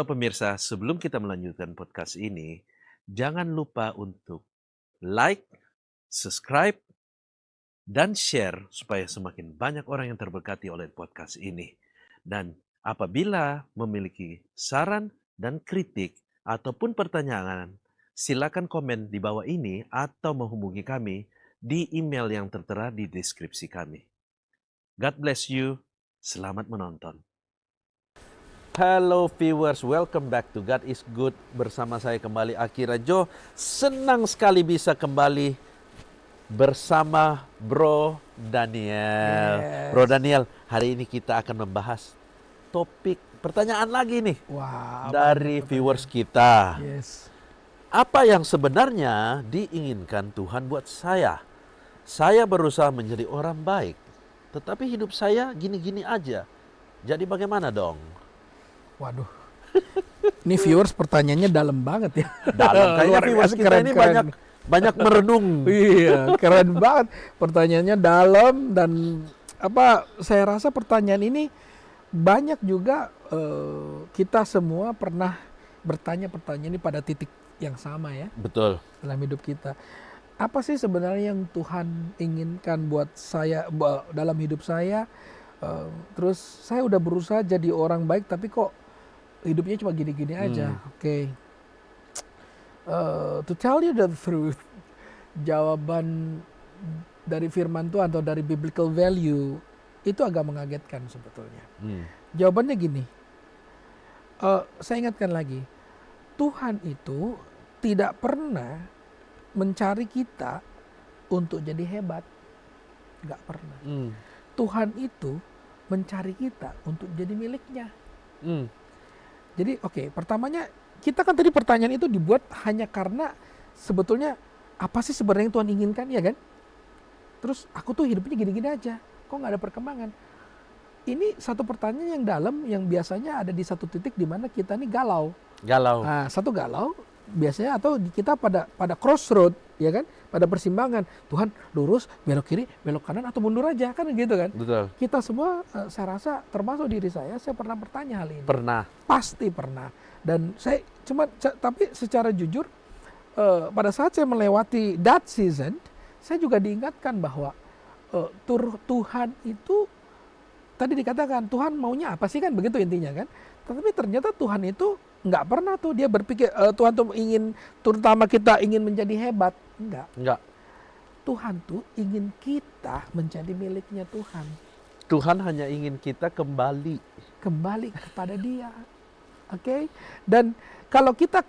pemirsa, sebelum kita melanjutkan podcast ini, jangan lupa untuk like, subscribe, dan share supaya semakin banyak orang yang terberkati oleh podcast ini. Dan apabila memiliki saran dan kritik ataupun pertanyaan, silakan komen di bawah ini atau menghubungi kami di email yang tertera di deskripsi kami. God bless you. Selamat menonton. Halo viewers, welcome back to God is Good. Bersama saya kembali Aki Rajo. Senang sekali bisa kembali bersama Bro Daniel. Yes. Bro Daniel, hari ini kita akan membahas topik pertanyaan lagi nih Wah, dari pertanyaan? viewers kita. Yes. Apa yang sebenarnya diinginkan Tuhan buat saya? Saya berusaha menjadi orang baik, tetapi hidup saya gini-gini aja. Jadi bagaimana dong? Waduh. Ini viewers pertanyaannya dalam banget ya. Dalam kayaknya Luar viewers biasa, kita keren, ini keren. banyak merenung. Iya, keren banget. Pertanyaannya dalam dan saya rasa pertanyaan ini banyak juga kita semua pernah bertanya pertanyaan ini pada titik yang sama ya Betul. dalam hidup kita. Apa sih sebenarnya yang Tuhan inginkan buat saya dalam hidup saya? Terus saya udah berusaha jadi orang baik tapi kok hidupnya cuma gini-gini aja. Oke. To tell you the truth, jawaban dari firman Tuhan atau dari biblical value itu agak mengagetkan sebetulnya. Jawabannya gini, saya ingatkan lagi, Tuhan itu tidak pernah mencari kita untuk jadi hebat, nggak pernah. Tuhan itu mencari kita untuk jadi miliknya. Jadi pertamanya kita kan tadi pertanyaan itu dibuat hanya karena sebetulnya apa sih sebenarnya yang Tuhan inginkan, ya kan? Terus aku tuh hidupnya gini-gini aja, kok nggak ada perkembangan? Ini satu pertanyaan yang dalam yang biasanya ada di satu titik di mana kita nih galau. Nah, satu galau biasanya atau kita pada crossroad, ya kan? Pada persimpangan. Tuhan lurus, belok kiri, belok kanan atau mundur aja, kan gitu kan? Betul. Kita semua saya rasa termasuk diri saya pernah bertanya hal ini. Pernah. Pasti pernah. Dan saya tapi secara jujur pada saat saya melewati that season, saya juga diingatkan bahwa Tuhan itu tadi dikatakan Tuhan maunya apa sih, kan begitu intinya kan. Tetapi ternyata Tuhan itu nggak pernah tuh dia berpikir Tuhan tuh ingin terutama kita ingin menjadi hebat. Enggak. Tuhan tuh ingin kita menjadi miliknya Tuhan. Tuhan hanya ingin kita kembali Kepada Dia. Oke? Dan kalau kita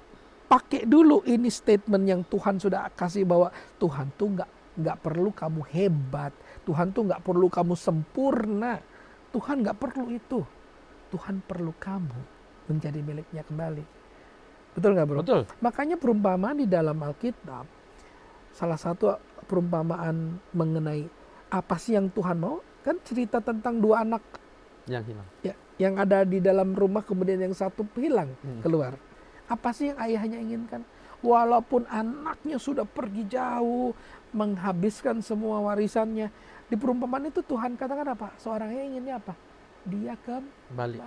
pakai dulu ini statement yang Tuhan sudah kasih bahwa Tuhan tuh nggak perlu kamu hebat, Tuhan tuh nggak perlu kamu sempurna, Tuhan nggak perlu itu, Tuhan perlu kamu menjadi miliknya kembali. Betul nggak, bro? Betul. Makanya perumpamaan di dalam Alkitab, salah satu perumpamaan mengenai apa sih yang Tuhan mau, kan cerita tentang dua anak yang hilang. ya, yang ada di dalam rumah kemudian yang satu hilang keluar. Apa sih yang ayahnya inginkan? Walaupun anaknya sudah pergi jauh, menghabiskan semua warisannya, di perumpamaan itu Tuhan katakan apa? Seorang ayah inginnya apa? Dia kembali.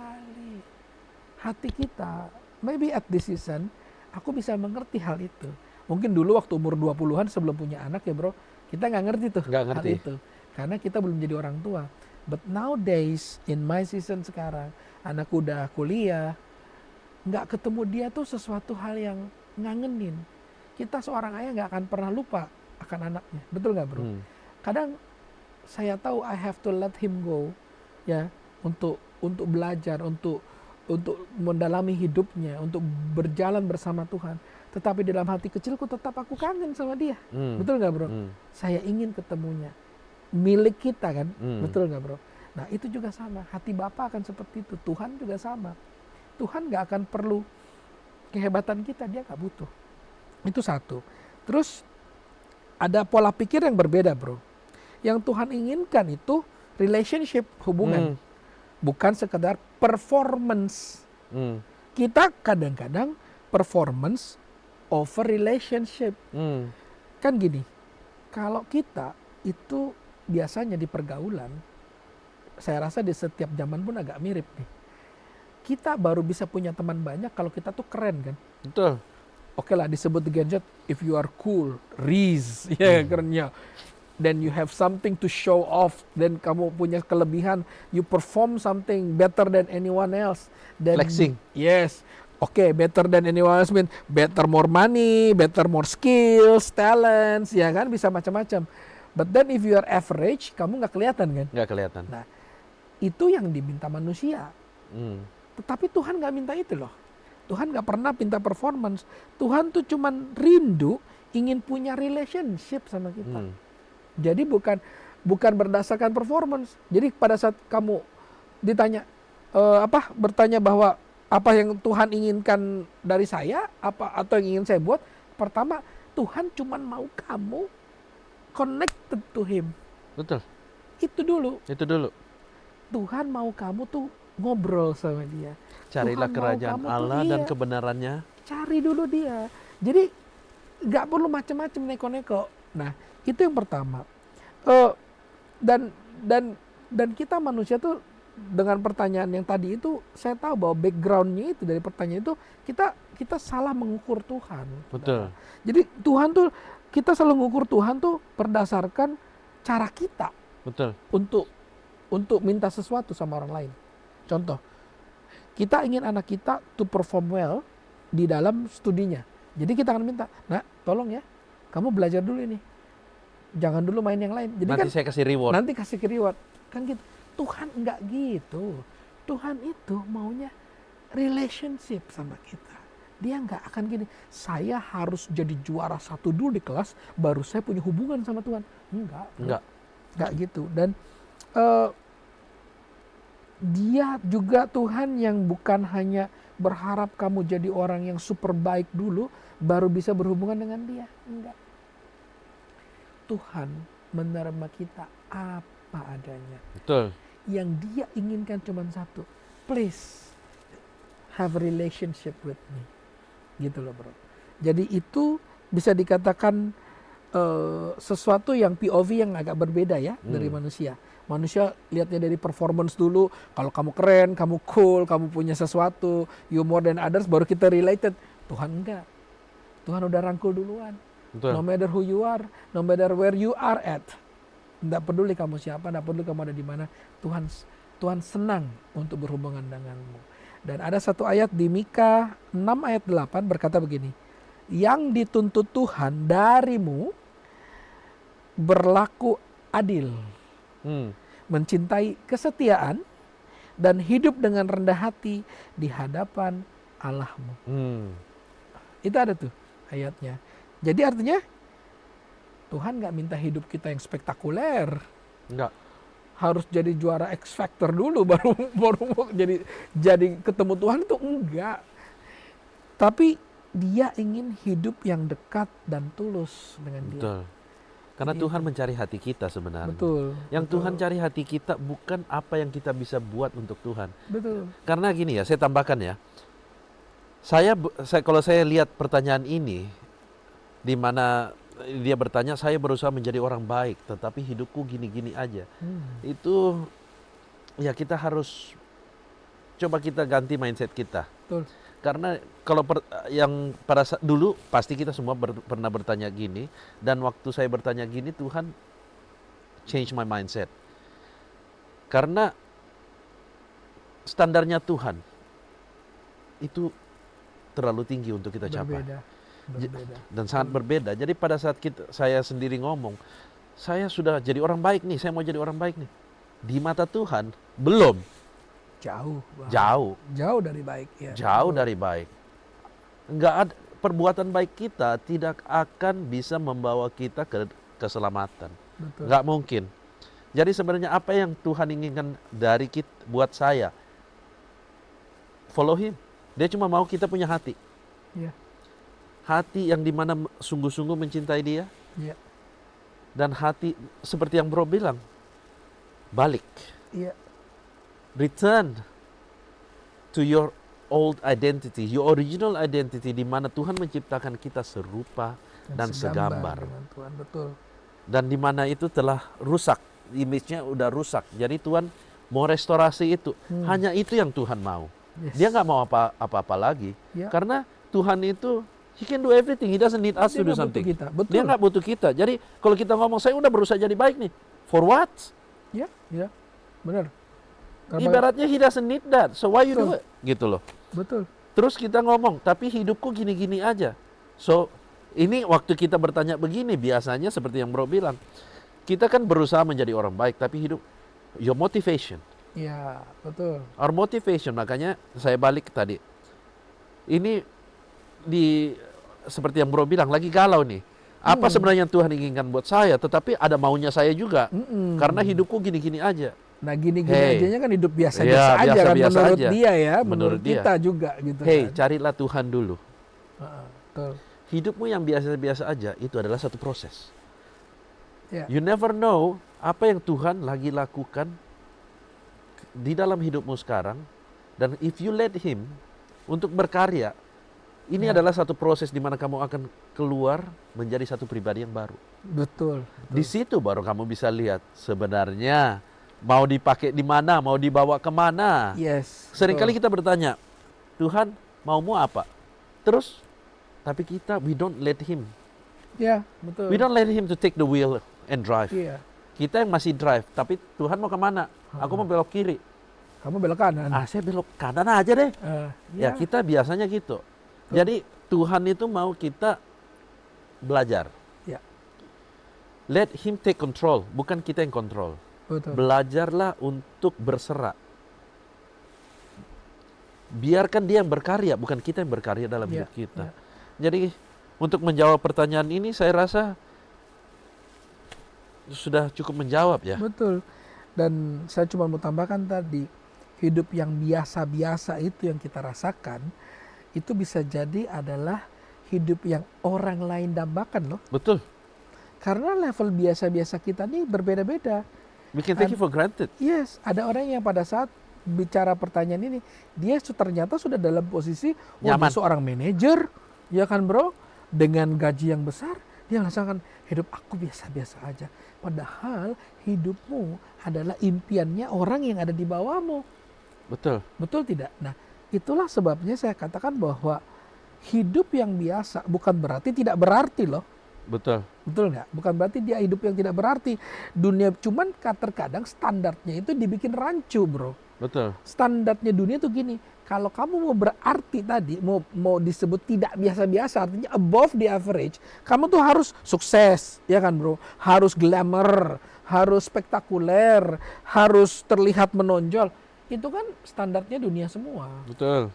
Hati kita, maybe at this season, aku bisa mengerti hal itu. Mungkin dulu waktu umur 20-an sebelum punya anak ya bro, kita nggak ngerti tuh hal itu. Karena kita belum jadi orang tua. But nowadays, in my season sekarang, anakku udah kuliah, nggak ketemu dia tuh sesuatu hal yang ngangenin. Kita seorang ayah nggak akan pernah lupa akan anaknya. Betul nggak bro? Kadang saya tahu I have to let him go, ya, untuk belajar, untuk mendalami hidupnya, untuk berjalan bersama Tuhan. Tetapi dalam hati kecilku tetap aku kangen sama dia. Betul nggak bro? Saya ingin ketemunya. Milik kita kan, betul nggak bro? Nah itu juga sama, hati Bapa akan seperti itu, Tuhan juga sama. Tuhan nggak akan perlu kehebatan kita, dia nggak butuh. Itu satu. Terus ada pola pikir yang berbeda bro. Yang Tuhan inginkan itu relationship, hubungan, bukan sekedar performance. Kita kadang-kadang performance over relationship. Kan gini, kalau kita itu biasanya di pergaulan, saya rasa di setiap zaman pun agak mirip nih. kita baru bisa punya teman banyak kalau kita tuh keren kan. Betul. Oke lah disebut the gadget, if you are cool, Riz, ya kerennya. Then you have something to show off, dan kamu punya kelebihan, you perform something better than anyone else. Then, Flexing. Yes. Oke, better than anyone else mean better more money, better more skills, talents, ya kan, bisa macam-macam. But then if you are average, kamu nggak kelihatan kan? Nggak kelihatan. Nah, itu yang diminta manusia. Tetapi Tuhan nggak minta itu loh. Tuhan nggak pernah minta performance. Tuhan tuh cuman rindu ingin punya relationship sama kita. Jadi bukan berdasarkan performance. Jadi pada saat kamu ditanya bertanya bahwa apa yang Tuhan inginkan dari saya, apa atau yang ingin saya buat, pertama Tuhan cuman mau kamu connected to Him. Betul. Itu dulu. Tuhan mau kamu tuh ngobrol sama Dia. Carilah Tuhan kerajaan mau kamu Allah tuh, dan iya, kebenarannya. cari dulu Dia. Jadi nggak perlu macam-macam neko-neko. Nah, itu yang pertama. Dan kita manusia tuh dengan pertanyaan yang tadi itu, saya tahu bahwa backgroundnya itu dari pertanyaan itu kita salah mengukur Tuhan. Betul. Jadi Tuhan tuh, kita selalu mengukur Tuhan tuh berdasarkan cara kita. Betul. Untuk minta sesuatu sama orang lain. Contoh, kita ingin anak kita to perform well di dalam studinya. Jadi kita akan minta, "Nak, tolong ya, kamu belajar dulu ini. Jangan dulu main yang lain." Jadi Nanti kan saya kasih reward. nanti kasih reward. Kan gitu. Tuhan enggak gitu. Tuhan itu maunya relationship sama kita. Dia enggak akan gini, saya harus jadi juara 1 dulu di kelas, baru saya punya hubungan sama Tuhan. Enggak gitu. Dan Dia juga Tuhan yang bukan hanya berharap kamu jadi orang yang super baik dulu, baru bisa berhubungan dengan Dia. Enggak. Tuhan menerima kita apa adanya. Betul. Yang Dia inginkan cuma satu, please have a relationship with me, gitu loh bro. Jadi itu bisa dikatakan sesuatu yang POV yang agak berbeda ya dari manusia. Manusia lihatnya dari performance dulu, kalau kamu keren, kamu cool, kamu punya sesuatu, you more than others, baru kita related. Tuhan enggak. Tuhan udah rangkul duluan. Betul. No matter who you are, no matter where you are at. Tidak peduli kamu siapa, tidak peduli kamu ada di mana, Tuhan senang untuk berhubungan denganmu. Dan ada satu ayat di Mika 6 ayat 8 berkata begini, yang dituntut Tuhan darimu berlaku adil, mencintai kesetiaan, dan hidup dengan rendah hati di hadapan Allahmu. Itu ada tuh ayatnya. Jadi artinya Tuhan nggak minta hidup kita yang spektakuler. Enggak. Harus jadi juara X Factor dulu baru jadi ketemu Tuhan, itu enggak. Tapi Dia ingin hidup yang dekat dan tulus dengan Dia. Betul. Karena Itu. Tuhan mencari hati kita sebenarnya. Betul. Yang betul. Tuhan cari hati kita bukan apa yang kita bisa buat untuk Tuhan. Betul. Karena gini ya, saya tambahkan ya. Kalau saya lihat pertanyaan ini, di mana dia bertanya, saya berusaha menjadi orang baik, tetapi hidupku gini-gini aja. Itu ya kita harus coba kita ganti mindset kita. Betul. Karena kalau yang pada dulu pasti kita semua pernah bertanya gini, dan waktu saya bertanya gini Tuhan change my mindset. Karena standarnya Tuhan itu terlalu tinggi untuk kita capai. Berbeda. Dan sangat berbeda. Jadi pada saat saya sendiri ngomong, saya sudah jadi orang baik nih, saya mau jadi orang baik nih. Di mata Tuhan belum. Jauh dari baik ya. Jauh dari baik. Enggak ada, perbuatan baik kita tidak akan bisa membawa kita ke keselamatan. Betul. Enggak mungkin. Jadi sebenarnya apa yang Tuhan inginkan dari kita buat saya? Follow Him. Dia cuma mau kita punya hati. Iya. Hati yang dimana sungguh-sungguh mencintai Dia. Iya. Dan hati seperti yang Bro bilang, balik. Iya. Return to your old identity, your original identity, di mana Tuhan menciptakan kita serupa dan segambar. Dengan Tuhan, betul. Dan di mana itu telah rusak, image-nya udah rusak. Jadi Tuhan mau restorasi itu. Hanya itu yang Tuhan mau. Yes. Dia nggak mau apa-apa lagi. Ya. Karena Tuhan itu, He can do everything. He doesn't need us Dia to do nggak butuh something. kita. Betul. Dia nggak butuh kita. Jadi kalau kita ngomong, saya udah berusaha jadi baik nih. For what? Ya, benar. Karena- Ibaratnya He doesn't need that. So why you do Betul. it? Gitu loh. Betul. Terus kita ngomong, tapi hidupku gini-gini aja. So, ini waktu kita bertanya begini, biasanya seperti yang Bro bilang, kita kan berusaha menjadi orang baik, tapi hidup, your motivation. Ya, betul. Our motivation, makanya saya balik tadi. Ini seperti yang Bro bilang, lagi galau nih. Apa sebenarnya yang Tuhan inginkan buat saya, tetapi ada maunya saya juga. Karena hidupku gini-gini aja. Nah gini-gini Hey. ajanya kan hidup biasa-biasa Ya, aja kan biasa-biasa menurut aja. dia ya, Menurut menurut dia. kita juga gitu Hey, kan. carilah Tuhan dulu. Betul. Hidupmu yang biasa-biasa aja, itu adalah satu proses. Ya. You never know apa yang Tuhan lagi lakukan di dalam hidupmu sekarang. Dan if you let Him untuk berkarya, ini adalah satu proses di mana kamu akan keluar menjadi satu pribadi yang baru. Betul. Di situ baru kamu bisa lihat sebenarnya mau dipakai di mana, mau dibawa kemana. Yes. Seringkali betul. kita bertanya, Tuhan maumu apa? Terus, tapi kita, we don't let Him. Ya, betul. We don't let Him to take the wheel and drive. Iya. Kita yang masih drive, tapi Tuhan mau kemana? Aku mau belok kiri. Kamu belok kanan. Saya belok kanan aja deh. Ya kita biasanya gitu. Jadi Tuhan itu mau kita belajar. Ya. Let Him take control, bukan kita yang kontrol. Betul. Belajarlah untuk berserah. Biarkan Dia yang berkarya, bukan kita yang berkarya dalam Ya, hidup kita. ya. Jadi untuk menjawab pertanyaan ini saya rasa sudah cukup menjawab ya. Betul. Dan saya cuma mau tambahkan tadi, hidup yang biasa-biasa itu yang kita rasakan, itu bisa jadi adalah hidup yang orang lain dambakan loh. Betul. Karena level biasa-biasa kita nih berbeda-beda. We can take it for granted. Yes, ada orang yang pada saat bicara pertanyaan ini, dia ternyata sudah dalam posisi dia Nyaman. seorang manajer, ya kan bro, dengan gaji yang besar, dia merasakan hidup aku biasa-biasa aja. Padahal hidupmu adalah impiannya orang yang ada di bawahmu. Betul. Betul tidak? Nah, itulah sebabnya saya katakan bahwa hidup yang biasa bukan berarti tidak berarti loh. Betul. Betul nggak? Bukan berarti dia hidup yang tidak berarti. Dunia cuman terkadang standarnya itu dibikin rancu bro. Betul. Standarnya dunia tuh gini. Kalau kamu mau berarti tadi, mau disebut tidak biasa-biasa, artinya above the average, kamu tuh harus sukses, ya kan bro? Harus glamour, harus spektakuler, harus terlihat menonjol. Itu kan standarnya dunia semua. Betul.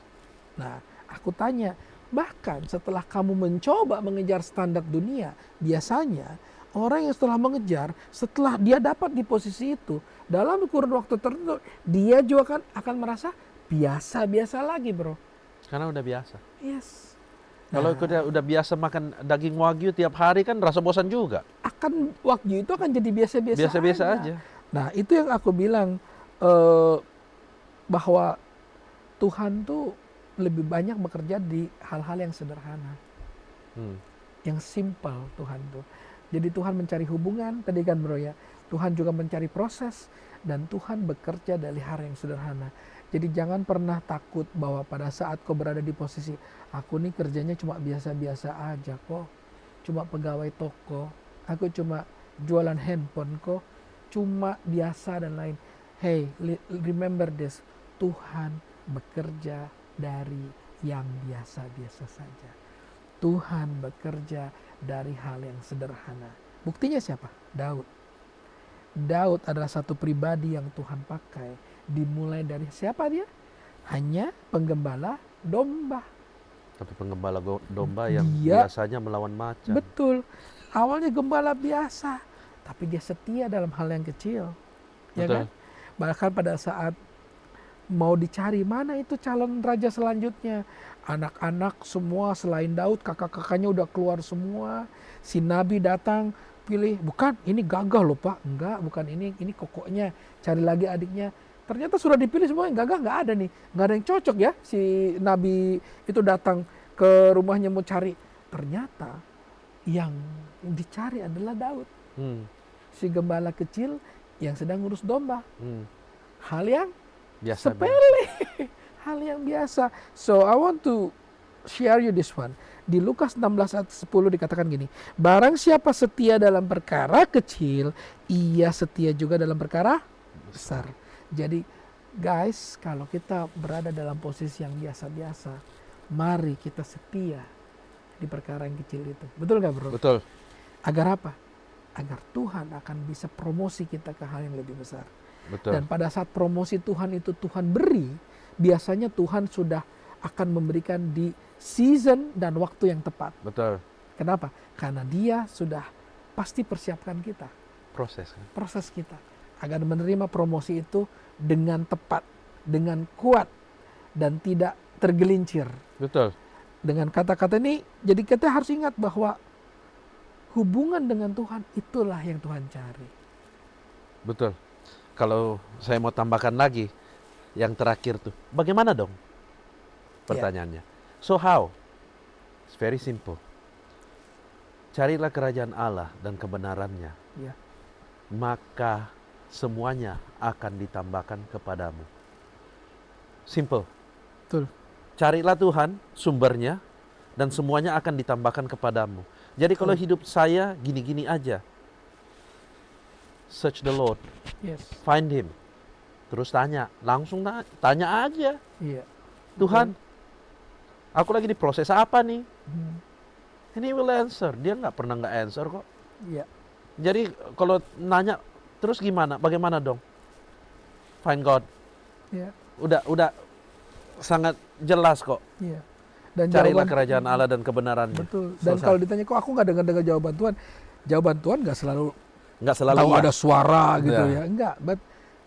Nah, aku tanya, bahkan setelah kamu mencoba mengejar standar dunia, biasanya orang yang setelah mengejar, setelah dia dapat di posisi itu, dalam kurun waktu tertentu, dia juga akan merasa biasa-biasa lagi bro. Karena udah biasa. Yes. Kalau udah biasa makan daging wagyu tiap hari kan rasa bosan juga. Waktu itu akan jadi biasa-biasa Biasa-biasa aja. Nah, itu yang aku bilang, bahwa Tuhan tuh lebih banyak bekerja di hal-hal yang sederhana. Yang simpel Tuhan tuh. Jadi Tuhan mencari hubungan, tadi kan bro ya. Tuhan juga mencari proses, dan Tuhan bekerja dari hal yang sederhana. Jadi jangan pernah takut bahwa pada saat kau berada di posisi, aku nih kerjanya cuma biasa-biasa aja kok. Cuma pegawai toko, aku cuma jualan handphone kok. Cuma biasa dan lain. Hey, remember this. Tuhan bekerja dari yang biasa-biasa saja. Tuhan bekerja dari hal yang sederhana. Buktinya siapa? Daud. Daud adalah satu pribadi yang Tuhan pakai. Dimulai dari siapa dia? Hanya penggembala domba. Tapi penggembala domba yang Dia- biasanya melawan macan. Betul. Awalnya gembala biasa, tapi dia setia dalam hal yang kecil. Ya Betul. kan? Bahkan pada saat mau dicari mana itu calon raja selanjutnya, anak-anak semua selain Daud, kakak-kakaknya udah keluar semua. Si nabi datang, pilih, bukan ini gagah loh pak, enggak, bukan ini kokoknya, cari lagi adiknya. Ternyata sudah dipilih semua, yang gagah nggak ada nih, nggak ada yang cocok ya. Si nabi itu datang ke rumahnya mau cari, ternyata yang dicari adalah Daud, si gembala kecil yang sedang ngurus domba. Hal yang Biasa. sepele, hal yang biasa. So I want to share you this one. Di Lukas 16 ayat 10 dikatakan gini, barang siapa setia dalam perkara kecil, ia setia juga dalam perkara besar. Jadi guys, kalau kita berada dalam posisi yang biasa-biasa, mari kita setia di perkara yang kecil itu. Betul nggak bro? Betul. Agar apa? Agar Tuhan akan bisa promosi kita ke hal yang lebih besar. Betul. Dan pada saat promosi Tuhan itu Tuhan beri, biasanya Tuhan sudah akan memberikan di season dan waktu yang tepat. Betul. Kenapa? Karena Dia sudah pasti persiapkan kita, proses kita, agar menerima promosi itu dengan tepat, dengan kuat, dan tidak tergelincir. Betul. Dengan kata-kata ini, jadi kita harus ingat bahwa hubungan dengan Tuhan itulah yang Tuhan cari. Betul. Kalau saya mau tambahkan lagi, yang terakhir tuh, bagaimana dong? Pertanyaannya. So how? It's very simple. Carilah kerajaan Allah dan kebenarannya. Ya. Maka semuanya akan ditambahkan kepadamu. Simple. Betul. Carilah Tuhan, sumbernya, dan semuanya akan ditambahkan kepadamu. Jadi kalau hidup saya gini-gini aja, search the Lord, Yes. find Him. Terus tanya, langsung tanya aja. Iya. Tuhan, aku lagi di proses apa nih? Hmm. And He will answer. Dia nggak pernah nggak answer kok. Iya. Jadi kalau nanya, terus gimana? Bagaimana dong? Find God. Iya. Udah sangat jelas kok. Iya. Dan Carilah jawaban, kerajaan Allah dan kebenarannya. betul. Dan Selesai. kalau ditanya kok aku nggak dengar jawaban Tuhan nggak selalu Nggak selalu tahu iya. ada suara gitu Ya. ya. Enggak. But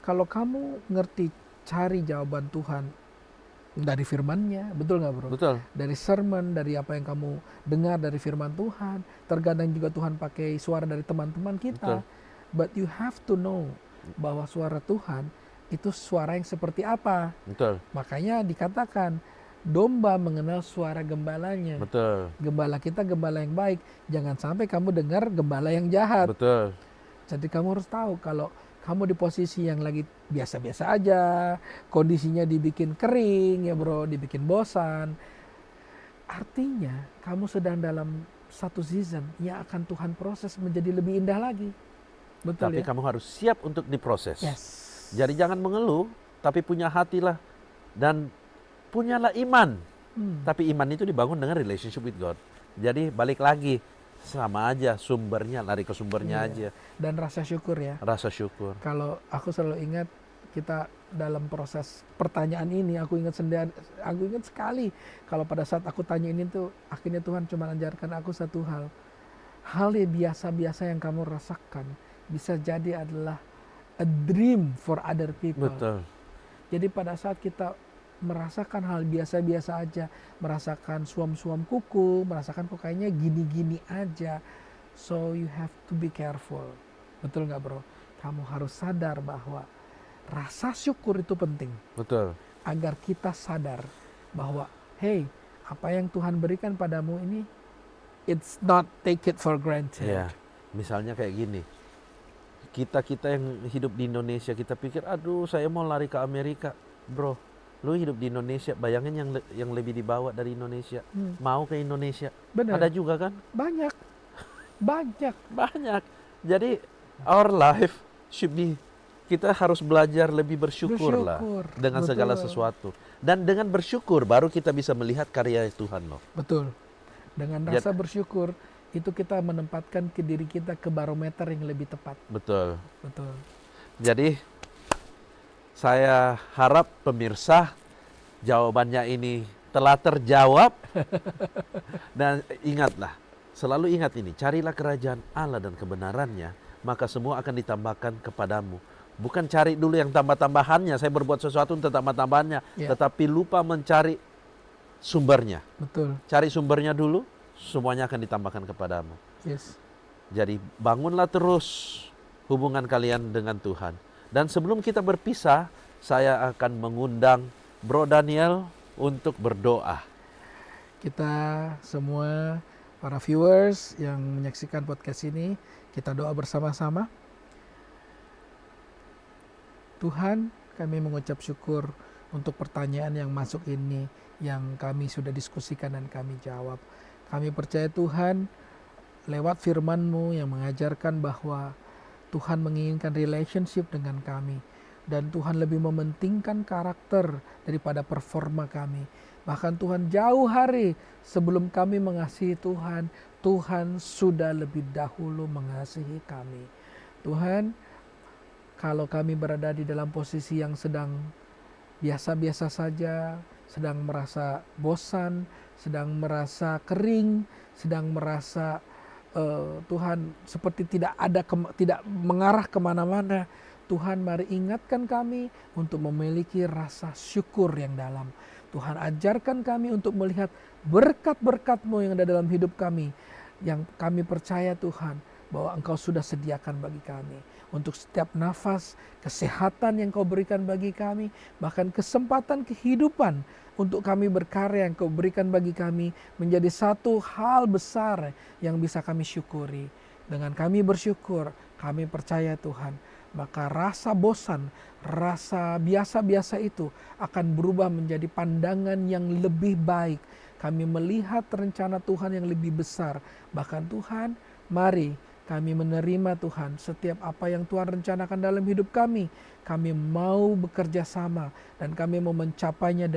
kalau kamu ngerti cari jawaban Tuhan dari firman-Nya, betul nggak bro? Betul. Dari sermon, dari apa yang kamu dengar dari firman Tuhan. Terkadang juga Tuhan pakai suara dari teman-teman kita. Betul. But you have to know bahwa suara Tuhan itu suara yang seperti apa. Betul. Makanya dikatakan domba mengenal suara gembalanya. Betul. Gembala kita gembala yang baik. Jangan sampai kamu dengar gembala yang jahat. Betul. Jadi kamu harus tahu kalau kamu di posisi yang lagi biasa-biasa aja, kondisinya dibikin kering ya bro, dibikin bosan. Artinya kamu sedang dalam satu season yang akan Tuhan proses menjadi lebih indah lagi. Betul Tapi ya? kamu harus siap untuk diproses. Yes. Jadi jangan mengeluh, tapi punya hatilah. Dan punyalah iman. Tapi iman itu dibangun dengan relationship with God. Jadi balik lagi, sama aja sumbernya, lari ke sumbernya Iya. aja. Dan rasa syukur ya. Rasa syukur. Kalau aku selalu ingat kita dalam proses pertanyaan ini, aku ingat sekali kalau pada saat aku tanya ini tuh akhirnya Tuhan cuma ajarkan aku satu hal yang biasa-biasa yang kamu rasakan bisa jadi adalah a dream for other people. Betul. Jadi pada saat kita merasakan hal biasa-biasa aja, merasakan suam-suam kuku, merasakan kok kayaknya gini-gini aja, so you have to be careful. Betul nggak bro? Kamu harus sadar bahwa rasa syukur itu penting. Betul. Agar kita sadar bahwa, hey, apa yang Tuhan berikan padamu ini, it's not take it for granted. Ya, misalnya kayak gini. Kita yang hidup di Indonesia, kita pikir, aduh saya mau lari ke Amerika. Bro, lu hidup di Indonesia, bayangin yang lebih dibawa dari Indonesia. Mau ke Indonesia. Benar. Ada juga kan? Banyak. Banyak. Jadi, our life should be, kita harus belajar lebih bersyukur lah. Dengan Betul. segala sesuatu. Dan dengan bersyukur, baru kita bisa melihat karya Tuhan loh. Betul. Dengan rasa bersyukur, itu kita menempatkan ke diri kita ke barometer yang lebih tepat. Betul. Betul. Jadi saya harap pemirsa jawabannya ini telah terjawab. Dan ingatlah, selalu ingat ini, carilah kerajaan Allah dan kebenarannya, maka semua akan ditambahkan kepadamu. Bukan cari dulu yang tambah-tambahannya, saya berbuat sesuatu untuk tambah-tambahannya, tetapi lupa mencari sumbernya. Betul. Cari sumbernya dulu, semuanya akan ditambahkan kepadamu. Yes. Jadi bangunlah terus hubungan kalian dengan Tuhan. Dan sebelum kita berpisah, saya akan mengundang Bro Daniel untuk berdoa. Kita semua para viewers yang menyaksikan podcast ini, kita doa bersama-sama. Tuhan, kami mengucap syukur untuk pertanyaan yang masuk ini, yang kami sudah diskusikan dan kami jawab. Kami percaya Tuhan, lewat firman-Mu yang mengajarkan bahwa Tuhan menginginkan relationship dengan kami. Dan Tuhan lebih mementingkan karakter daripada performa kami. Bahkan Tuhan jauh hari sebelum kami mengasihi Tuhan, Tuhan sudah lebih dahulu mengasihi kami. Tuhan, kalau kami berada di dalam posisi yang sedang biasa-biasa saja, sedang merasa bosan, sedang merasa kering, sedang merasa Tuhan seperti tidak mengarah kemana-mana. Tuhan, mari ingatkan kami untuk memiliki rasa syukur yang dalam. Tuhan, ajarkan kami untuk melihat berkat-berkat-Mu yang ada dalam hidup kami, yang kami percaya Tuhan bahwa Engkau sudah sediakan bagi kami. Untuk setiap nafas, kesehatan yang Kau berikan bagi kami, bahkan kesempatan kehidupan untuk kami berkarya yang Kau berikan bagi kami, menjadi satu hal besar yang bisa kami syukuri. Dengan kami bersyukur, kami percaya Tuhan, maka rasa bosan, rasa biasa-biasa itu akan berubah menjadi pandangan yang lebih baik. Kami melihat rencana Tuhan yang lebih besar. Bahkan Tuhan, mari kami menerima Tuhan setiap apa yang Tuhan rencanakan dalam hidup kami. Kami mau bekerja sama dan kami mau mencapainya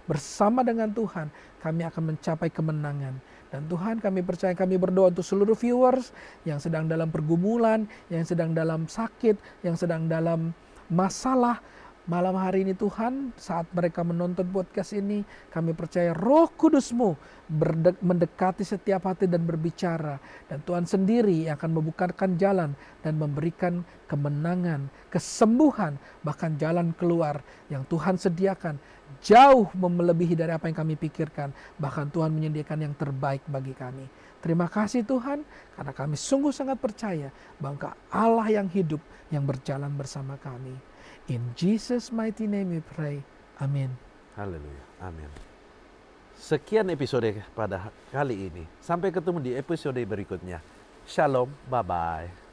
bersama dengan Tuhan. Kami akan mencapai kemenangan. Dan Tuhan, kami percaya, kami berdoa untuk seluruh viewers yang sedang dalam pergumulan, yang sedang dalam sakit, yang sedang dalam masalah. Malam hari ini Tuhan, saat mereka menonton podcast ini, kami percaya Roh Kudus-Mu mendekati setiap hati dan berbicara. Dan Tuhan sendiri yang akan membukakan jalan dan memberikan kemenangan, kesembuhan, bahkan jalan keluar yang Tuhan sediakan. Jauh melebihi dari apa yang kami pikirkan. Bahkan Tuhan menyediakan yang terbaik bagi kami. Terima kasih Tuhan, karena kami sungguh sangat percaya bahwa Allah yang hidup yang berjalan bersama kami. In Jesus' mighty name we pray. Amin. Haleluya. Amin. Sekian episode pada kali ini. Sampai ketemu di episode berikutnya. Shalom. Bye-bye.